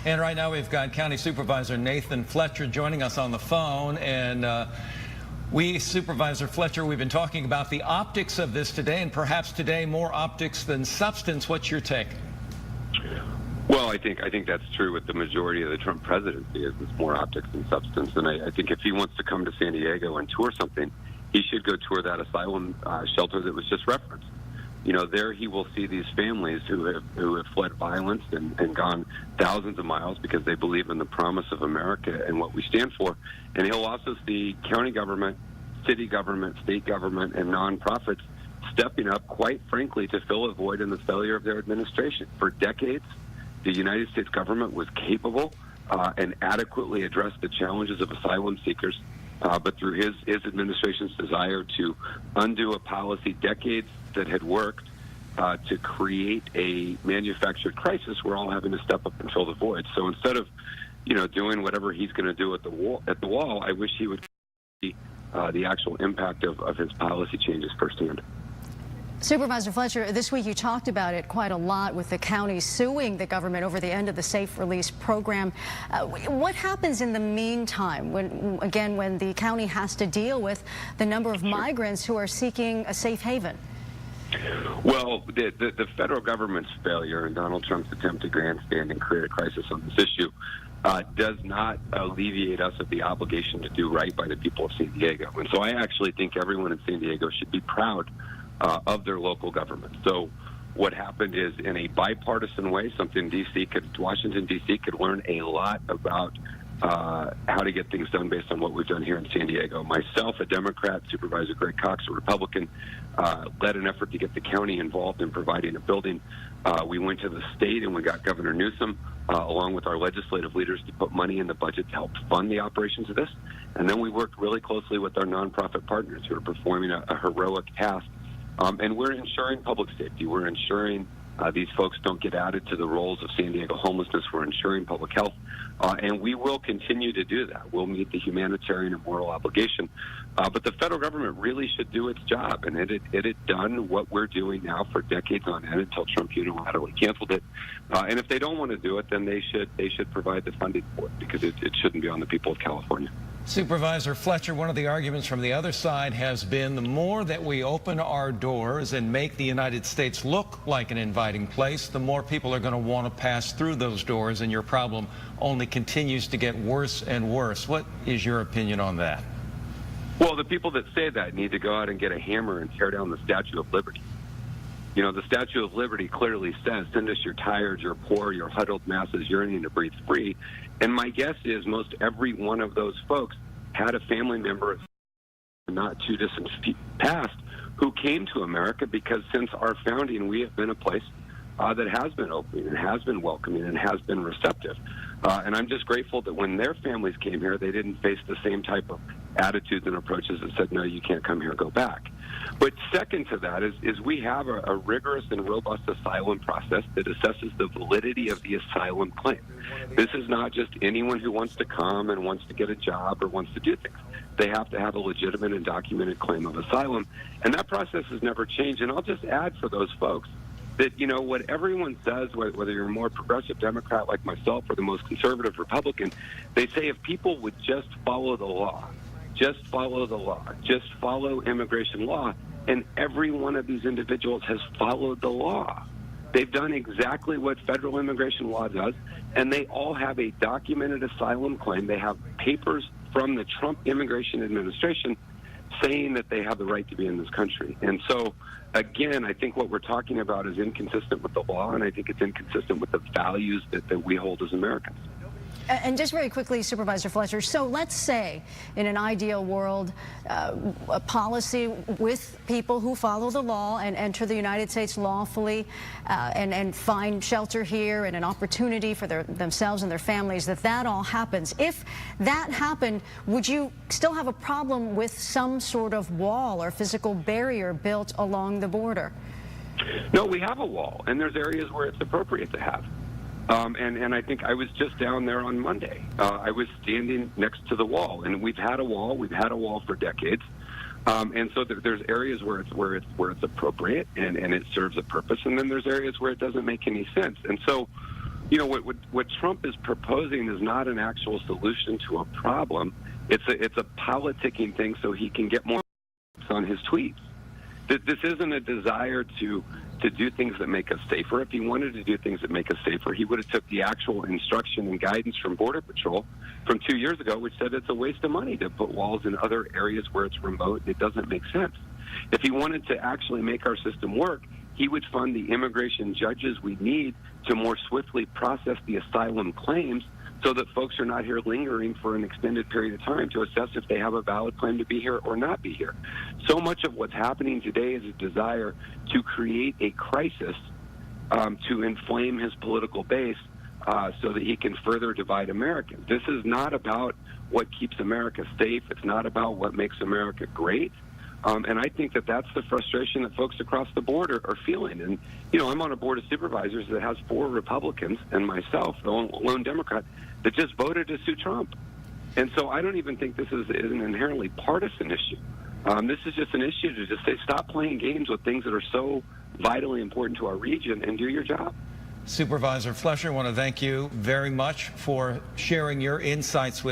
And right now we've got County Supervisor Nathan Fletcher joining us on the phone. And Supervisor Fletcher, we've been talking about the optics of this today, and perhaps today more optics than substance. What's your take? Well, I think that's true with the majority of the Trump presidency. Is it's more optics than substance. And I think if he wants to come to San Diego and tour something, he should go tour that asylum shelter that was just referenced. You know, there he will see these families who have fled violence and gone thousands of miles because they believe in the promise of America and what we stand for. And he'll also see county government, city government, state government, and nonprofits stepping up, quite frankly, to fill a void in the failure of their administration. For decades, the United States government was capable and adequately addressed the challenges of asylum seekers. But through his administration's desire to undo a policy decades that had worked to create a manufactured crisis, we're all having to step up and fill the void. So instead of, doing whatever he's going to do at the wall, I wish he would see the actual impact of his policy changes firsthand. Supervisor Fletcher, this week you talked about it quite a lot with the county suing the government over the end of the safe release program. What happens in the meantime when the county has to deal with the number of migrants who are seeking a safe haven? Well, the federal government's failure and Donald Trump's attempt to grandstand and create a crisis on this issue does not alleviate us of the obligation to do right by the people of San Diego. And so I actually think everyone in San Diego should be proud of their local government. So what happened is, in a bipartisan way, Washington, D.C. could learn a lot about how to get things done based on what we've done here in San Diego. Myself, a Democrat, Supervisor Greg Cox, a Republican, led an effort to get the county involved in providing a building. We went to the state and we got Governor Newsom, along with our legislative leaders, to put money in the budget to help fund the operations of this. And then we worked really closely with our nonprofit partners who are performing a heroic task. And we're ensuring public safety. We're ensuring these folks don't get added to the rolls of San Diego homelessness. We're ensuring public health. And we will continue to do that. We'll meet the humanitarian and moral obligation. But the federal government really should do its job. And it had done what we're doing now for decades on end until Trump unilaterally canceled it. And if they don't want to do it, then they should provide the funding for it, because it shouldn't be on the people of California. Supervisor Fletcher, one of the arguments from the other side has been the more that we open our doors and make the United States look like an inviting place, the more people are going to want to pass through those doors, and your problem only continues to get worse and worse. What is your opinion on that? Well, the people that say that need to go out and get a hammer and tear down the Statue of Liberty. You know, the Statue of Liberty clearly says, send us your tired, your poor, your huddled masses yearning to breathe free. And my guess is most every one of those folks had a family member not too distant past who came to America, because since our founding, we have been a place that has been open and has been welcoming and has been receptive. And I'm just grateful that when their families came here, they didn't face the same type of attitudes and approaches that said, no, you can't come here, go back. But second to that is we have a rigorous and robust asylum process that assesses the validity of the asylum claim. This is not just anyone who wants to come and wants to get a job or wants to do things. They have to have a legitimate and documented claim of asylum. And that process has never changed. And I'll just add for those folks that, what everyone says, whether you're a more progressive Democrat like myself or the most conservative Republican, they say if people would just follow the law, just follow the law, just follow immigration law, and every one of these individuals has followed the law. They've done exactly what federal immigration law does, and they all have a documented asylum claim. They have papers from the Trump immigration administration saying that they have the right to be in this country. And so, again, I think what we're talking about is inconsistent with the law, and I think it's inconsistent with the values that we hold as Americans. And just very quickly, Supervisor Fletcher, so let's say in an ideal world, a policy with people who follow the law and enter the United States lawfully and find shelter here and an opportunity for themselves and their families, that all happens. If that happened, would you still have a problem with some sort of wall or physical barrier built along the border? No, we have a wall, and there's areas where it's appropriate to have. And I think I was just down there on Monday. I was standing next to the wall, and we've had a wall for decades. And so there's areas where it's appropriate and it serves a purpose, and then there's areas where it doesn't make any sense. And so You know, what Trump is proposing is not an actual solution to a problem. It's a politicking thing so he can get more on his tweets. This isn't a desire to do things that make us safer. If he wanted to do things that make us safer, he would have took the actual instruction and guidance from Border Patrol from 2 years ago, which said it's a waste of money to put walls in other areas where it's remote. It doesn't make sense. If he wanted to actually make our system work, he would fund the immigration judges we need to more swiftly process the asylum claims so that folks are not here lingering for an extended period of time to assess if they have a valid claim to be here or not be here. So much of what's happening today is a desire to create a crisis to inflame his political base so that he can further divide Americans. This is not about what keeps America safe. It's not about what makes America great. And I think that that's the frustration that folks across the board are feeling. And, you know, I'm on a board of supervisors that has 4 Republicans and myself, the lone Democrat, that just voted to sue Trump. And so I don't even think this is an inherently partisan issue. This is just an issue to just say, stop playing games with things that are so vitally important to our region and do your job. Supervisor Fletcher, I want to thank you very much for sharing your insights with